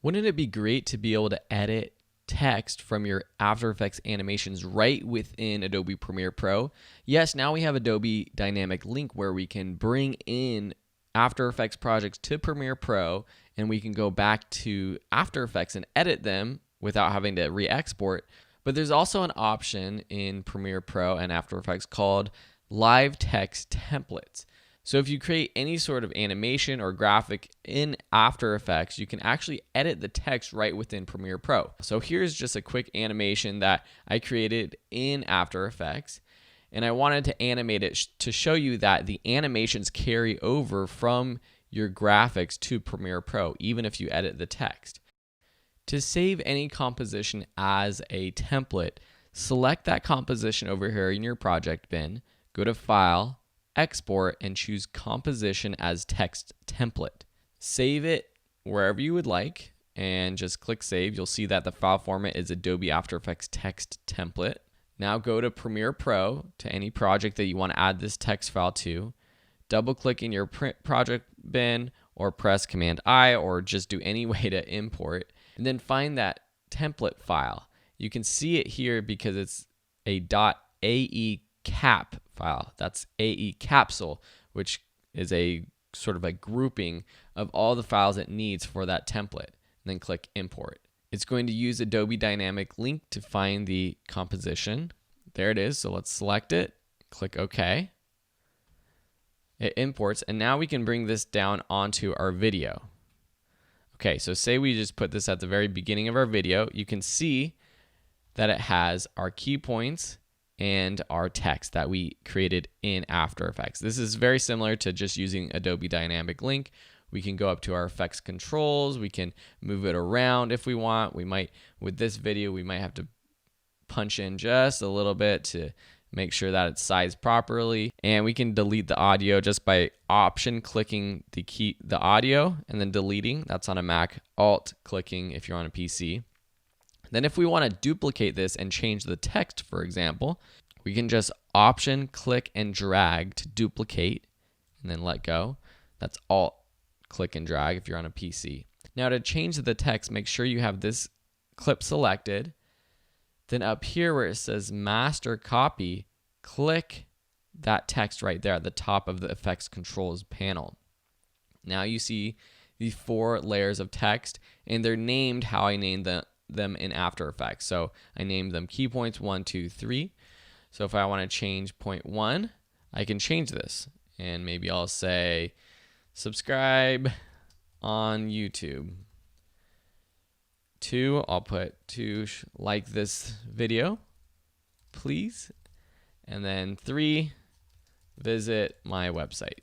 Wouldn't it be great to be able to edit text from your After Effects animations right within Adobe Premiere Pro? Yes, now we have Adobe Dynamic Link where we can bring in After Effects projects to Premiere Pro, and we can go back to After Effects and edit them without having to re-export. But there's also an option in Premiere Pro and After Effects called Live Text Templates. So if you create any sort of animation or graphic in After Effects, you can actually edit the text right within Premiere Pro. So here's just a quick animation that I created in After Effects, and I wanted to animate it to show you that the animations carry over from your graphics to Premiere Pro, even if you edit the text. To save any composition as a template, select that composition over here in your project bin, go to File, Export, and choose Composition as Text Template. Save it wherever you would like and just click Save. You'll see that the file format is Adobe After Effects Text Template. Now go to Premiere Pro to any project that you want to add this text file to. Double click in your project bin or press Command I or just do any way to import, and then find that template file. You can see it here because it's a .ae cap file. That's AE capsule, which is a sort of a grouping of all the files it needs for that template. And then click import. It's going to use Adobe Dynamic Link to find the composition. There it is. So let's select it, click OK. It imports, and now we can bring this down onto our video. Okay, so say we just put this at the very beginning of our video. You can see that it has our key points and our text that we created in After Effects. This is very similar to just using Adobe Dynamic Link. We can go up to our effects controls. We can move it around if we want. We might, with this video, we might have to punch in just a little bit to make sure that it's sized properly. And we can delete the audio just by option clicking the audio and then deleting. That's on a Mac. Alt clicking if you're on a PC. Then if we want to duplicate this and change the text, for example, we can just option click and drag to duplicate and then let go. That's Alt click and drag if you're on a PC. Now to change the text, make sure you have this clip selected. Then up here where it says master copy, click that text right there at the top of the effects controls panel. Now you see the 4 layers of text, and they're named how I named them in After Effects. So I named them key points 1, 2, 3. So if I want to change point 1, I can change this, and maybe I'll say subscribe on YouTube. 2, I'll put 2, like this video, please. And then 3, visit my website.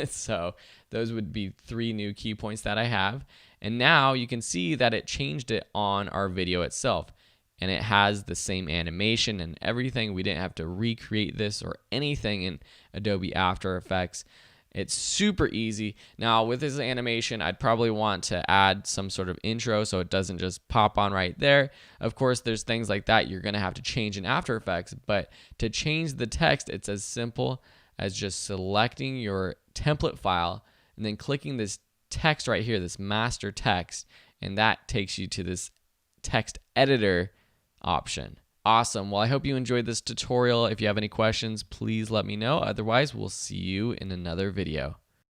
So those would be 3 new key points that I have. And now you can see that it changed it on our video itself. And it has the same animation and everything. We didn't have to recreate this or anything in Adobe After Effects. It's super easy. Now with this animation, I'd probably want to add some sort of intro so it doesn't just pop on right there. Of course, there's things like that you're gonna have to change in After Effects, but to change the text, it's as simple as just selecting your template file and then clicking this text right here, this master text, and that takes you to this text editor option. Awesome. Well, I hope you enjoyed this tutorial. If you have any questions, please let me know. Otherwise, we'll see you in another video.